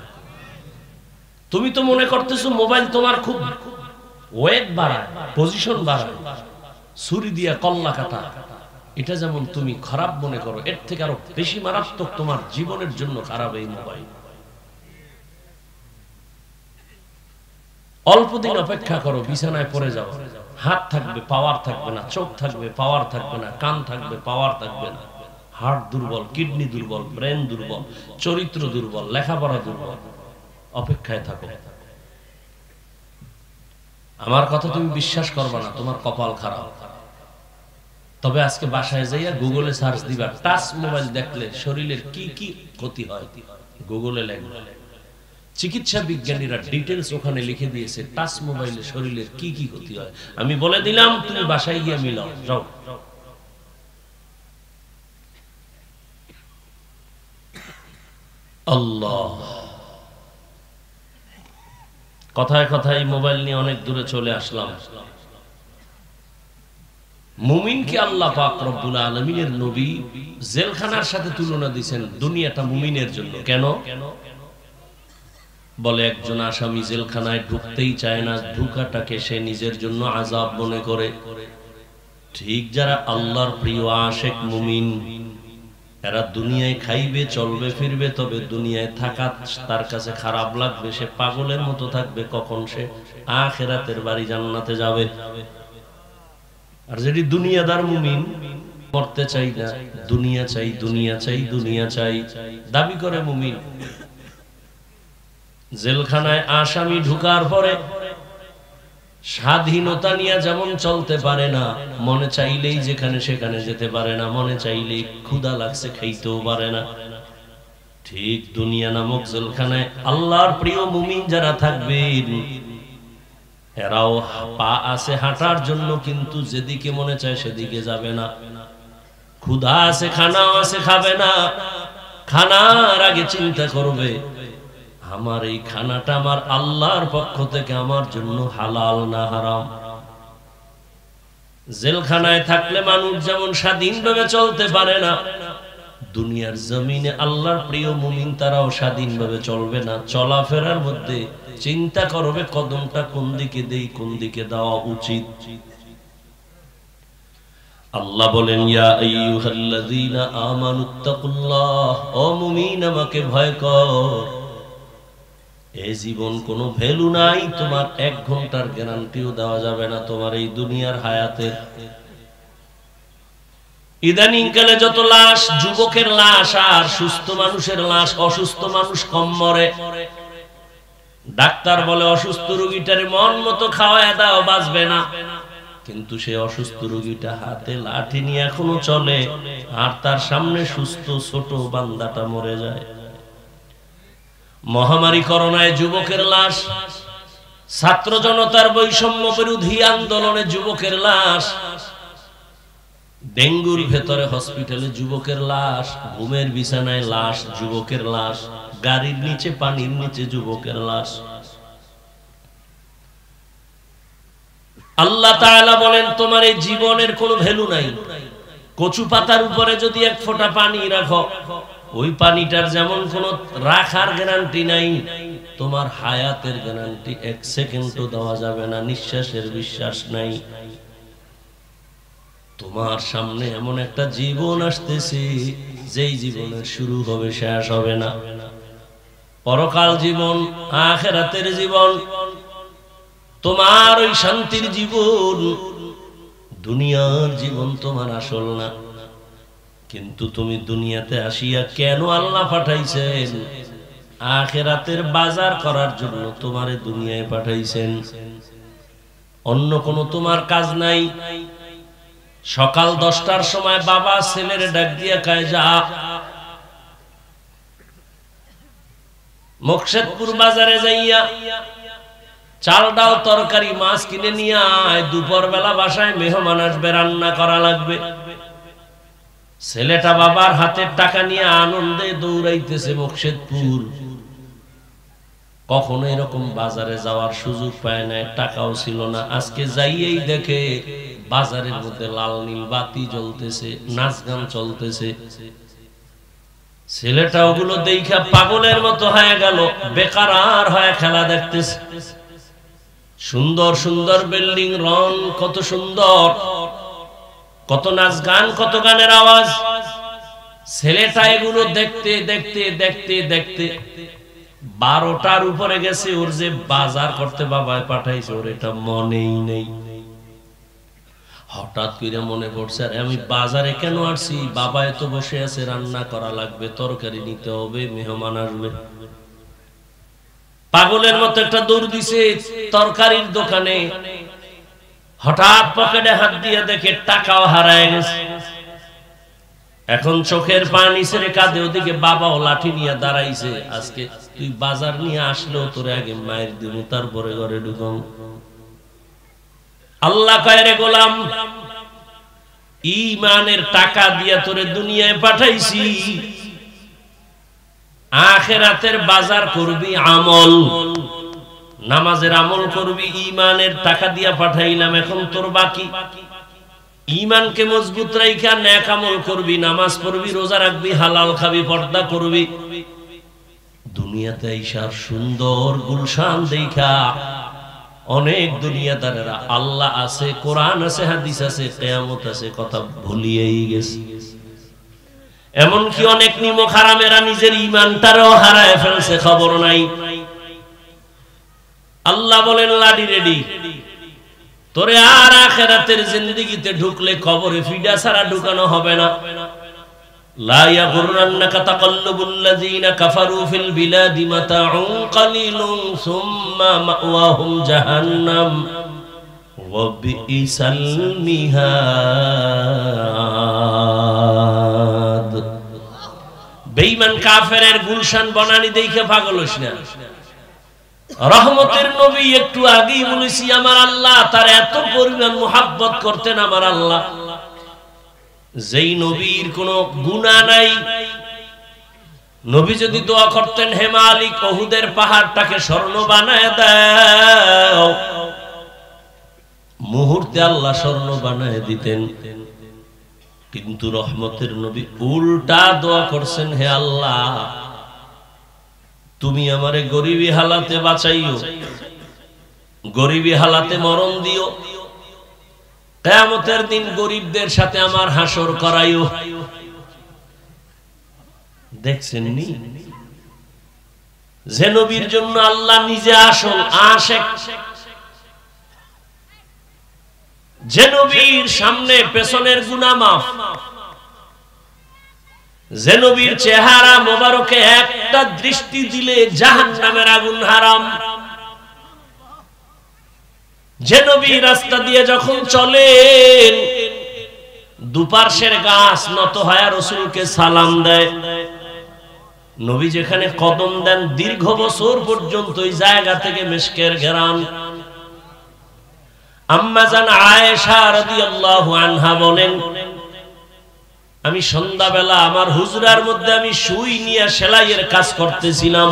তুমি তো মনে করতেছো মোবাইল তোমার খুব ওয়েট বাড়ায়, পজিশন বাড়ায়, ছুরি দিয়া কল্লা কাটা, এটা যেমন তুমি খারাপ মনে করো, এর থেকে আরো বেশি মারাত্মক তোমার জীবনের জন্য খারাপ এই মোবাইল। অল্প দিন অপেক্ষা করো, বিছানায় পড়ে যাও, হাত থাকবে পাওয়ার থাকবে না, চোখ থাকবে পাওয়ার থাকবে না, কান থাকবে পাওয়ার থাকবে না, হার্ট দুর্বল, কিডনি দুর্বল, ব্রেন দুর্বল, চরিত্র দুর্বল, লেখাপড়া দুর্বল। অপেক্ষায় থাকো। আমার কথা তুমি বিশ্বাস করবা না, তোমার কপাল খারাপ। তবে আজকে বাসায় যাইয়া গুগলে সার্চ দিবা, টাচ মোবাইল দেখলে শরীরের কি কি ক্ষতি হয়, গুগলে লেখবে। চিকিৎসা বিজ্ঞানীরা ডিটেইলস ওখানে লিখে দিয়েছে টাচ মোবাইলে শরীরের কি কি ক্ষতি হয়। আমি বলে দিলাম, তুমি বাসায় গিয়ে মিলাও যাও। আল্লাহ, কথায় কথায় মোবাইল নিয়ে অনেক দূরে চলে আসলাম। মুমিনকে আল্লাহ পাক রব্বুল আলামিনের নবী জেলখানার সাথে তুলনা দিয়েছেন। দুনিয়াটা মুমিনের জন্য। কেন? বলে একজন আসামি জেলখানায় ঢুকতেই চায় না, ঢুকাটাকে সে নিজের জন্য আযাব মনে করে। ঠিক যারা আল্লাহর প্রিয় আশিক মুমিন, এরা দুনিয়ায় খাইবে চলবে ফিরবে, তবে দুনিয়ায় থাকা তার কাছে খারাপ লাগবে, সে পাগলের মতো থাকবে কখন সে আখিরাতের বাড়ি জান্নাতে যাবে। আর যদি দুনিয়াদার মুমিন, মরতে চাই না, দুনিয়া চাই দুনিয়া চাই দুনিয়া চাই দাবি করে মুমিন, জেলখানায় আসামি ঢুকার পরে স্বাধীনতা নিয়ে যেমন চলতে পারে না, মনে চাইলেই যেখানে সেখানে যেতে পারে না, মনে চাইলেই ক্ষুধা লাগছে খাইতেও পারে না, ঠিক দুনিয়া নামক জেলখানায় আল্লাহর প্রিয় মুমিন যারা থাকবেন, এরাও পা আছে হাঁটার জন্য, কিন্তু যেদিকে মনে চায় সেদিকে যাবে না। ক্ষুধা আছে, খানাও আছে, খাবে না। খানার আগে চিন্তা করবে, আমার এই খানাটা আমার আল্লাহর পক্ষ থেকে আমার জন্য হালাল না হারাম। জেলখানায় থাকলে মানুষ যেমন স্বাধীনভাবে চলতে পারে না, দুনিয়ার জমিনে আল্লাহর প্রিয় মুমিন তারাও স্বাধীনভাবে চলবে না। চলাফেরার মধ্যে চিন্তা করবে কদমটা কোন দিকে দেই, কোন দিকে দেওয়া উচিত। আল্লাহ বলেন, ইয়া আইয়ুহাল্লাযীনা আমানুত্তাকুল্লাহ, ও মুমিন আমাকে ভয় কর। এই জীবন কোনো ভ্যালু নাই, তোমার 1 ঘন্টার গ্যারান্টিও দেওয়া যাবে না তোমার এই দুনিয়ার হায়াতের। ইদানিং কালে যত লাশ, যুবকের লাশ আর সুস্থ মানুষের লাশ, অসুস্থ মানুষ কম মরে। ডাক্তার বলে অসুস্থ রোগীটার মন মতো খাওয়ায় দাও, বাঁচবে না, কিন্তু সে অসুস্থ রোগীটা হাতে লাঠি নিয়ে এখনো চলে, আর তার সামনে সুস্থ ছোট বান্দাটা মরে যায়। মহামারী করোনায় যুবকের লাশ, ছাত্র জনতার বৈষম্য বিরোধী আন্দোলনে যুবকের লাশ, ডেঙ্গুর ভেতরে হসপিটালে যুবকের লাশ, ঘুমের বিছানায় লাশ, যুবকের লাশ, গাড়ির নিচে পানির নিচে যুবকের লাশ। আল্লাহ তাআলা বলেন, তোমার এই জীবনের কোনো ভ্যালু নাই। কচু পাতার উপরে যদি 1 ফোঁটা পানি রাখো, ওই পানিটার যেমন কোনো রাখার গ্যারান্টি নাই, তোমার হায়াতের গ্যারান্টি 1 সেকেন্ডও দেওয়া যাবে না, নিঃশ্বাসের বিশ্বাস নাই। তোমার সামনে এমন একটা জীবন আসতেছে, যেই জীবনের শুরু হবে শেষ হবে না। পরকাল জীবন, আখিরাতের জীবন, তোমার ওই শান্তির জীবন। দুনিয়ার জীবন তোমার আসল না। কিন্তু তুমি দুনিয়াতে আসিয়া কেন আল্লাহ পাঠাইছেন? আখিরাতের বাজার করার জন্য তোমারে দুনিয়ায় পাঠাইছেন। অন্য কোনো তোমার কাজ নাই। সকাল 10টার সময় বাবা ছেলের ডাক দিয়া কয়, যা মুকশেদপুর বাজারে যাইয়া চাল ডাল তরকারি মাছ কিনে নিয়ে আয়, দুপুর বেলা বাসায় মেহমান আসবে, রান্না করা লাগবে। ছেলেটা বাবার হাতের টাকা নিয়ে আনন্দে দৌড়াইতেছে মুকশেদপুর। কখনো এরকম বাজারে যাওয়ার সুযোগ পায় না, টাকাও ছিল না। আজকে যাইয়েই দেখে বাজারের মধ্যে লাল নীল বাতি জ্বলতেছে, নাচ গান চলতেছে। ছেলেটা ওগুলো দেখা পাগলের মতো হয়ে গেল, বেকার হয়ে খেলা দেখতেছে। সুন্দর সুন্দর বিল্ডিং, রং কত সুন্দর, কত নাচ গান, কত গানের আওয়াজ। ছেলেটা এগুলো দেখতে দেখতে দেখতে দেখতে 12টার উপরে গেছে। ওর যে বাজার করতে বাবায় পাঠাইছে, ওর এটা মনেই নেই। হঠাৎ করে মনে পড়ছে, আরে আমি বাজারে কেন আসছি? বাবায় তো বসে আছে, রান্না করা লাগবে, তরকারি নিতে হবে, মেহমান আসবে। পাগলের মতো একটা দৌড় দিছে তরকারির দোকানে। হঠাৎ পকেটে হাত দিয়ে দেখে টাকাও হারায় গেছে। এখন চোখের পানি ছেড়ে কাঁদে, ওদিকে বাবাও লাঠি নিয়ে দাঁড়াইছে। আজকে তুই বাজার নিয়ে আসলেও তোরে আগে মায়ের দিব, তারপরে ঘরে ঢুকাম। আল্লাহ কয়, রে গোলাম, ঈমানের টাকা দিয়া তোরে দুনিয়ায় পাঠাইছি, আখিরাতের বাজার করবি আমল, নামাজের আমল করবি, ঈমানের টাকা দিয়া পাঠাইলাম। এখন তোর বাকি ঈমানকে মজবুত রাইখা নেক আমল করবি, নামাজ পড়বি, রোজা রাখবি, হালাল খাবি, পর্দা করবি। দুনিয়াতে আইসার সুন্দর গুলশান দেখা অনেক দুনিয়াদারেরা আল্লাহ আছে, কোরআন আছে, হাদিস আছে, কিয়ামত আছে কথা ভুলিয়েই গেছে। এমনকি অনেক নিমক হারামেরা নিজের ঈমানটারও হারায় ফেলছে, খবর নাই। আল্লাহ বলেন, লাডি রেডি, তোরে আর আখিরাতের জিন্দেগিতে ঢুকলে কবরে ফিডা ছাড়া ঢুকানো হবে না। লা ইয়াগুররান্নাকা তাকাল্লুবুল লাযিনা কাফারু ফিল বিলাদি মাতাউন কালিলুন সুম্মা মাওয়াহুম জাহান্নাম ওয়া বিইসাল মিহাদ। বেঈমান কাফেরের গুলশান বনানি দেখে পাগল হইস না। রহমতের নবী একটু আগেই বলেছি, আমার আল্লাহ তার এত পরিমাণ মুহাব্বত করতেন। আমার আল্লাহ যেই নবীর কোনো গুনাহ নাই, নবী যদি দোয়া করতেন, হে মালিক উহুদের পাহাড়টাকে স্বর্ণ বানায় দাও, মুহূর্তে আল্লাহ স্বর্ণ বানায় দিতেন। কিন্তু রহমতের নবী উল্টা দোয়া করছেন, হে আল্লাহ তুমি আমারে গরিবী হালাতে বাঁচাইও, গরিবী হালাতে মরণ দিও, কিয়ামতের দিন গরিবদের সাথে আমার হাসর করাইও। দেখছেন নি যে নবীর জন্য আল্লাহ নিজে আসল আশিক, যে নবীর সামনে পেছনের গুনাহ মাফ, যে নবীর চেহারা মোবারকে একটা দৃষ্টি দিলে জাহান্নামের আগুন হারাম, যে নবী রাস্তা দিয়ে যখন চলেন দুপার্শ্বের গাছ নত হয়ে রাসূলকে সালাম দেয়, নবী যেখানে কদম দেন দীর্ঘ বছর পর্যন্ত ওই জায়গা থেকে মিশকের ঘেরান। আম্মা জান আয়েশা রাদিয়াল্লাহু আনহা বলেন, আমি সন্ধ্যাবেলা আমার হুজরার মধ্যে আমি সুই নিয়ে সেলাইয়ের কাজ করতেছিলাম,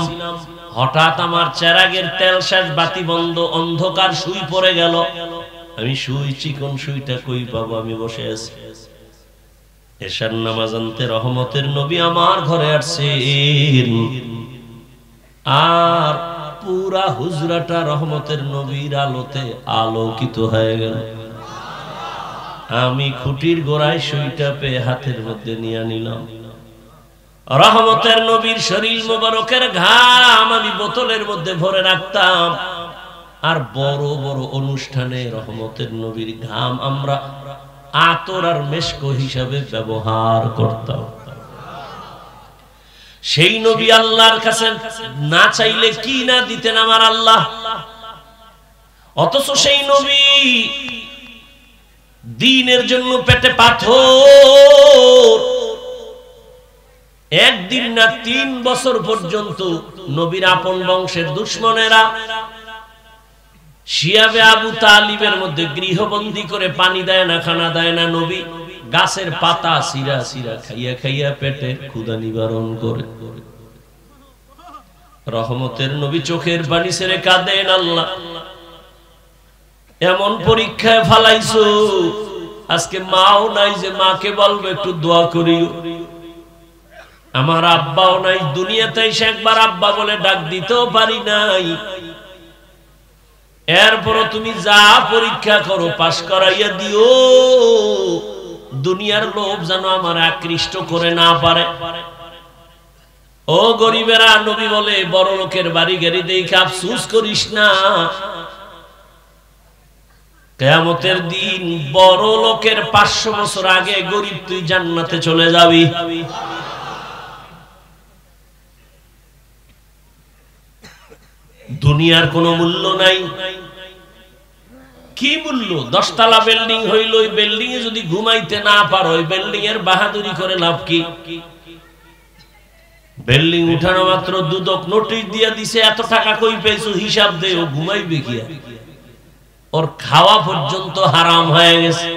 হঠাৎ আমার চেরাগের তেল শেষ, বাতি বন্ধ, অন্ধকার, সুই পড়ে গেল। আমি সুই, চিকন সুইটা কই পাবো? আমি বসে আছি, এশার নামাজ আনতে রহমতের নবী আমার ঘরে আসছেন, আর পুরা হুজরাটা রহমতের নবীর আলোতে আলোকিত হয়ে গেল। আমি খুঁটির গোড়ায় সুইটা পেয়ে হাতের মধ্যে নিয়ে নিলাম। রহমতের নবীর শরীর মোবারকের ঘাম আমি বোতলের মধ্যে ভরে রাখতাম, আর বড় বড় অনুষ্ঠানে রহমতের নবীর ঘাম আমরা আতর আর মেশক হিসাবে ব্যবহার করতাম। সেই নবী আল্লাহর কাছে না চাইলে কি না দিতেন আমার আল্লাহ, অথচ সেই নবী দ্বীনের জন্য পেটে পাথর, একদিন না 3 বছর পর্যন্ত নবীর আপন বংশের দুশমনেরা শিয়াবে আবু তালিবের মধ্যে গৃহবন্দী করে পানি দেয় না, খানা দেয় না। নবী গাছের পাতা সিরা সিরা খাইয়া খাইয়া পেটে ক্ষুধা নিবারণ করে। রহমতের নবী চোখের পানি ছেড়ে কাঁদেন, আল্লাহ এমন পরীক্ষায় ফালাইছো, আজকে মাও নাই যে মাকে বলবো একটু দোয়া করিও, আমার আব্বাও নাই, দুনিয়াতে এসে একবার আব্বা বলে ডাক দিতেও পারি নাই। এরপরও তুমি যা পরীক্ষা করো পাশ করাইয়া দিও, দুনিয়ার লোভ যেন আমার আকৃষ্ট করে না পারে। ও গরিবেরা, নবী বলে বড় লোকের বাড়ি গাড়ি দেখে আফসোস করিস না, কিয়ামতের দিন বড় লোকের 500 বছর আগে গরিব তুই জান্নাতে চলে যাবি। দুনিয়ার কোনো মূল্য নাই, কি মূল্য? 10 তলা বিল্ডিং হইল, ওই বিল্ডিং এ যদি ঘুমাইতে না পারো, ওই বিল্ডিং এর বাহাদুরি করে লাভ কি? বিল্ডিং উঠানো মাত্র দুদক নোটিশ দিয়ে দিছে, এত টাকা কই পেয়েছো হিসাব দে। ও ঘুমাইবে কি? ওর খাওয়া পর্যন্ত হারাম হয়ে গেছে।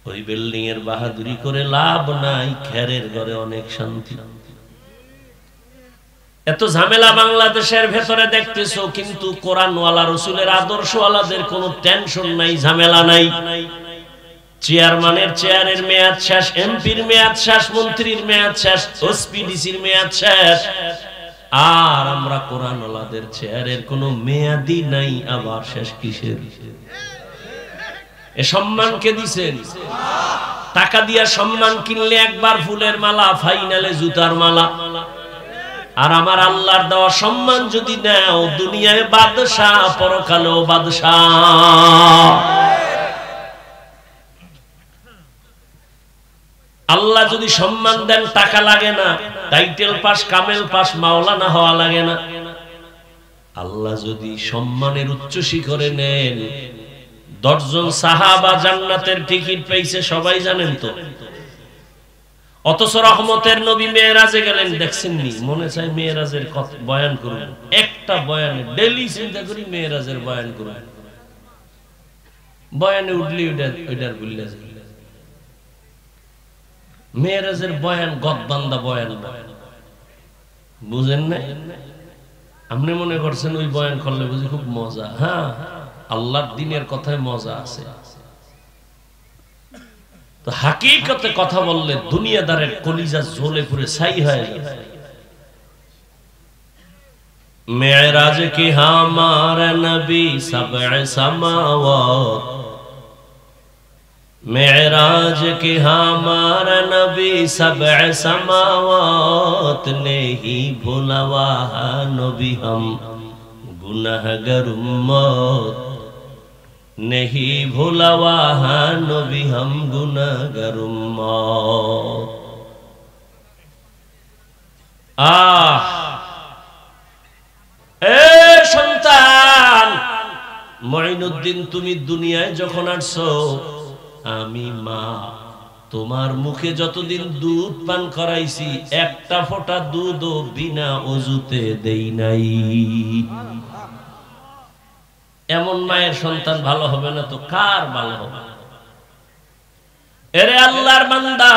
ওই বিল্ডিং এর বাহাদুরি করে লাভ নাই। খেরের ঘরে অনেক শান্তি। এত ঝামেলা বাংলাদেশের ভেতরে দেখতেছো, কিন্তু কোরআনওয়ালা রাসূলের আদর্শওয়ালাদের কোনো টেনশন নাই, ঝামেলা নাই। চেয়ারম্যানের চেয়ারের মেয়াদ শেষ, এমপির মেয়াদ শেষ, মন্ত্রীর মেয়াদ শেষ, ওসপিডিসির মেয়াদ শেষ, আর আমরা কোরআনওয়ালাদের চেয়ারের কোনো মেয়াদই নাই। আবার শেষ কিসের? এ সম্মান কে দিছেন? টাকা দিয়া সম্মান কিনলে একবার ফুলের মালা, ফাইনালে জুতার মালা। আর আমার আল্লাহর দেওয়া সম্মান যদি নাও, দুনিয়ায় বাদশাহ, পরকালেও বাদশাহ। আল্লাহ যদি সম্মান দেন, টাকা লাগে না, টাইটেল পাস, কামেল পাস, মাওলানা হওয়া লাগে না। আল্লাহ যদি সম্মানের উচ্চ শিখরে নেন, 10 জন সাহাবা জান্নাতের টিকিট পেয়েছে, সবাই জানেন তো। অথচ রহমতের নবী মেরাজে গেলেন, দেখছেন নি? মনে চাই মেরাজের বয়ান করুন, একটা বয়ানে ডেইলি চিন্তা করি মেরাজের বয়ান করুন। বয়ানে উঠলি ওইটার ভুলে যায়। মেরাজের বয়ান গদবান্দা বয়ান, বুঝেন না? আপনি মনে করছেন ওই বয়ান করলে বুঝি খুব মজা? হ্যাঁ, আল্লাহর দ্বীনের কথায় মজা আছে। তো হাকিকতে কথা বললে দুনিয়াদারের কলিজা জ্বলে পুড়ে ছাই হয়ে যায়। মেরাজ কি হামার নবী সব'এ সামাওয়াত, মেরাজ কি হামার নবী সব'এ সামাওয়াত, নেহি ভুলা ওয়াহা নবী হম গুনাহগার উম্মত, নেহি ভুলা ওয়াহা নবী হম গুনাহগার উম্মত। এ সন্তান মঈনুদ্দিন, তুমি দুনিয়ায় যখন আসছো, আমি মা তোমার মুখে যতদিন দুধ পান করাইছি, একটা ফোঁটা দুধও বিনা ওযুতে দেই নাই। এমন মায়ের সন্তান ভালো হবে না তো কার ভালো হবে? এরে আল্লাহর বান্দা,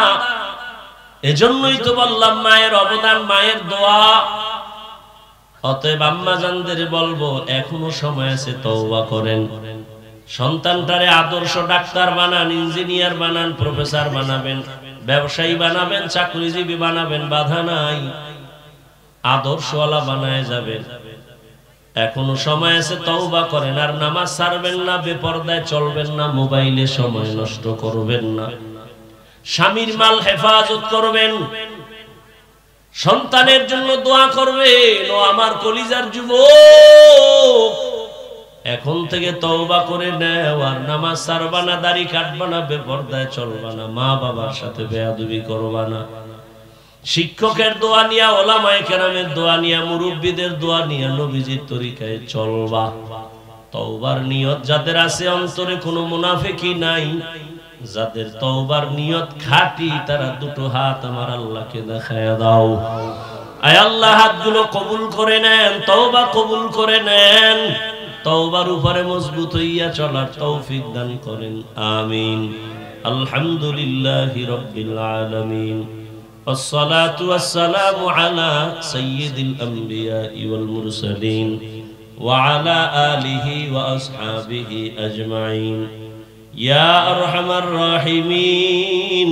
এজন্যই তো বললাম মায়ের অবদান, মায়ের দোয়া। অতএব আম্মাজানদের বলবো, এখনো সময় আছে, তওবা করেন। সন্তানটারে আদর্শ ডাক্তার বানান, ইঞ্জিনিয়ার বানান, প্রফেসর বানাবেন, ব্যবসায়ী বানাবেন, চাকরিজীবী বানাবেন, বাধা নাই। আদর্শওয়ালা বানায় যাবেন। এখনো সময় আছে, তওবা করেন। আর নামাজ ছাড়বেন না, বেপরদায় চলবেন না, মোবাইলে সময় নষ্ট করবেন না, স্বামীর মাল হেফাজত করবেন, সন্তানের জন্য দোয়া করবেন। ও আমার কলিজার যুবক, এখন থেকে তওবা করে নেও। আর নামাজ ছাড়বা না, দাড়ি কাটবা না, বেপরদায় চলবা না, মা বাবার সাথে বেয়াদবি করবা না। শিক্ষকের দোয়া নিয়া, ওলামায়ে কেরামের দোয়া নিয়া, মুরব্বিদের দোয়া নিয়া নবীজির তরিকায় চলবা। তওবার নিয়ত যাদের আছে, অন্তরে কোনো মুনাফিকি নাই, যাদের তওবার নিয়ত খাঁটি, তারা দুটো হাত আমার আল্লাহকে দেখায় দাও। আয় আল্লাহ, হাতগুলো কবুল করে নেন, তওবা কবুল করে নেন। তওবার উপরে মজবুত হইয়া চলার তৌফিক দান করেন, আমিন। আলহামদুলিল্লাহি রাব্বিল আলামিন, والصلاة والسلام على سيد الأنبياء والمرسلين وعلى آله وأصحابه أجمعين. يا أرحم الراحمين،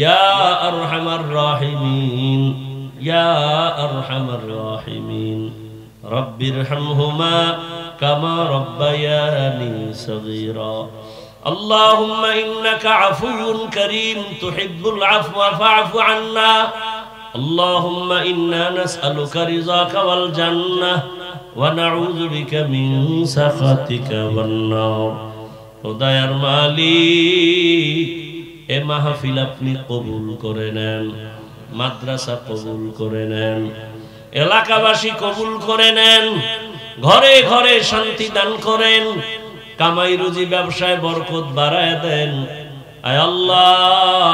يا أرحم الراحمين، يا أرحم الراحمين. رب ارحمهما كما ربياني صغيرا. اللهم إنك عفو كريم تحب العفو فاعف عنا. اللهم إنا نسألك رضاك والجنة ونعوذ بك من سخطك والنار. খোদার মালিক, এ মাহফিল আপনি কবুল করে নেন, মাদ্রাসা কবুল করে নেন, এলাকাবাসী কবুল করে নেন, ঘরে ঘরে শান্তি দান করেন, কামাই রুজি ব্যবসায় বরকত বাড়ায় দেন। আয় আল্লাহ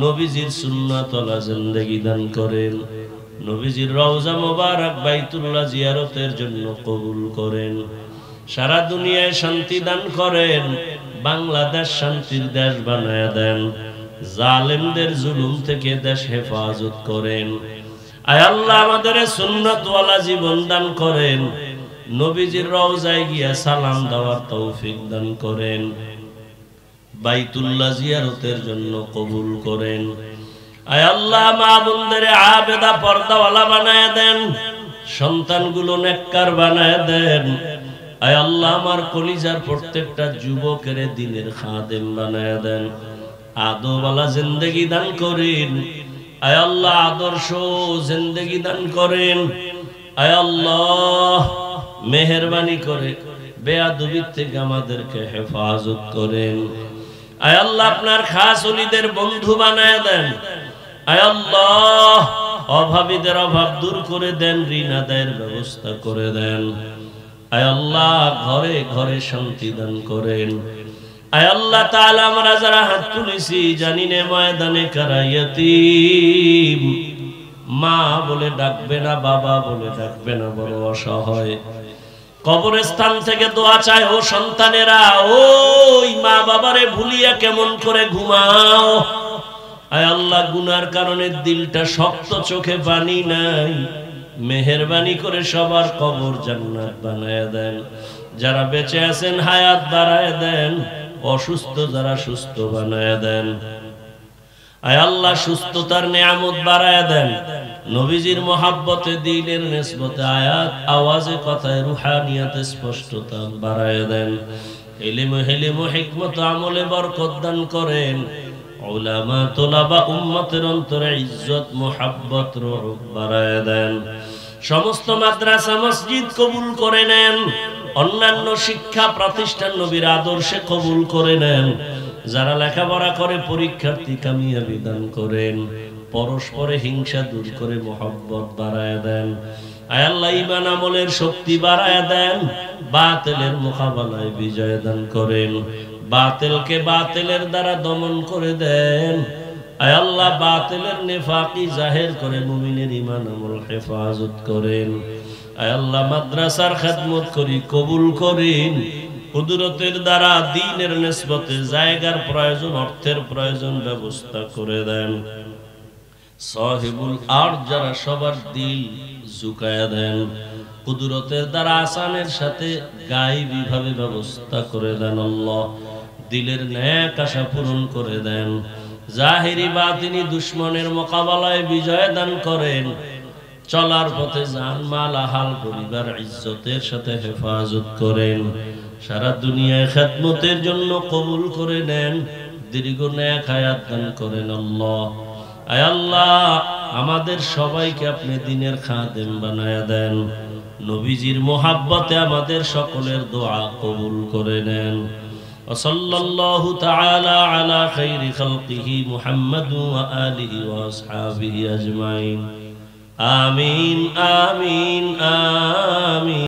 নবীজির সুন্নাতওয়ালা জিন্দেগি দান করেন, নবীজির রওজা মোবারক বাইতুল্লাহ জিয়ারতের জন্য কবুল করেন। সারা দুনিয়ায় শান্তি দান করেন, বাংলাদেশ শান্তির দেশ বানায় দেন, জালেমদের জুলুম থেকে দেশ হেফাজত করেন। আয় আল্লাহ আমাদের সুন্নাতওয়ালা জীবন দান করেন, নবীজির রওজায় গিয়া সালাম দেওয়ার তৌফিক দান করেন, বাইতুল্লাহ জিয়ারতের জন্য কবুল করেন। আয় আল্লাহ মা বোনদের আবেদা পর্দাওয়ালা বানায় দেন, সন্তানগুলো নেককার বানায় দেন। আয় আল্লাহ আমার কলিজার প্রত্যেকটা যুবকের দিনের খাদেম বানায় দেন, আদরওয়ালা জিন্দেগি দান করেন। আয় আল্লাহ আদর্শ জিন্দেগি দান করেন। আয় আল্লাহ মেহেরবানি করে বেয়াদবির থেকে আমাদেরকে হেফাজত করেন। আয় আল্লাহ আপনার খাস ওলিদের বন্ধু বানায় দেন। আয় আল্লাহ অভাবীদের অভাব দূর করে দেন, ঋণ আদায়ের ব্যবস্থা করে দেন। আয় আল্লাহ ঘরে ঘরে শান্তি দান করেন। আয় আল্লাহ তাআলা আমরা যারা হাত তুলেছি জানি না ময়দানে কারা ইয়াতীম, মা বলে ডাকবে না, বাবা বলে ডাকবে না, বড় অসহায়, কবরস্থান থেকে দোয়া চায় ও সন্তানেরা, ওই মা বাবারে ভুলিয়া কেমন করে ঘুমাও। আয় আল্লাহ গুনার কারণে দিলটা শক্ত, চোখে পানি নাই, মেহেরবানি করে সবার কবর জান্নাত বানায় দেন। যারা বেঁচে আছেন হায়াত বাড়ায় দেন, অসুস্থ যারা সুস্থ বানায় দেন। আয় আল্লাহ সুস্থতার নিয়ামত বাড়ায় দেন, নবীজির মহাব্বতে দ্বীনের নিসবতে আয়াত আওয়াজে কথায় রুহানিয়াতে স্পষ্টতা বাড়ায় দেন। ইলম হিলম হিকমত আমলে বরকত দান করেন। উলামা তোলাবা উম্মতের অন্তরে ইজ্জত মুহাব্বত রূহ বাড়ায় দেন। সমস্ত মাদ্রাসা মসজিদ কবুল করে নেন, অন্যান্য শিক্ষা প্রতিষ্ঠান নবীর আদর্শে কবুল করে নেন। যারা লেখাপড়া করে পরীক্ষার্থী কামিয়াবি দান করেন, পরস্পরে হিংসা দূর করে মহব্বত বাড়ায় দেন। আয় আল্লাহ ঈমান আমলের শক্তি বাড়ায় দেন, বাতিলের মোকাবেলায় বিজয় দান করেন, বাতিলকে বাতিলের দ্বারা দমন করে দেন। আয় আল্লাহ বাতিলের নিফাকি জাহির করে মুমিনের ঈমান আমল হেফাজত করেন। আয় আল্লাহ মাদ্রাসার খেদমত করি কবুল করেন, কুদরতের দ্বারা দ্বীনের নিসবতে জায়গার প্রয়োজন, অর্থের প্রয়োজন ব্যবস্থা করে দেন। সাহিবুল আরশ যারা সবার দিল ঝুঁকায়া দেন, কুদরতের দ্বারা আসানের সাথে গায়বী ভাবে ব্যবস্থা করে দেন। আল্লাহ দিলের নেক আশা পূরণ করে দেন, জাহিরি বাতিনি দুশমনের মোকাবেলায় বিজয় দান করেন। চলার পথে জান মাল আহাল পরিবার ইজ্জতের সাথে হেফাজত করেন। সারা দুনিয়ায় খেদমতের জন্য কবুল করে নেন, দীর্ঘ নেক হায়াত দান করেন। আল্লাহ আয় আল্লাহ আমাদের সবাইকে আপনি দ্বীনের খাদেম বানায়া দেন, নবীজির মোহাব্বতে আমাদের সকলের দোয়া কবুল করে নেন। ওয়াসাল্লাল্লাহু তাআলা আলা খাইরি খালকিহি মুহাম্মাদ ওয়া আলিহি ওয়া আসহাবিহি আজমাইন। আমিন আমিন আমিন।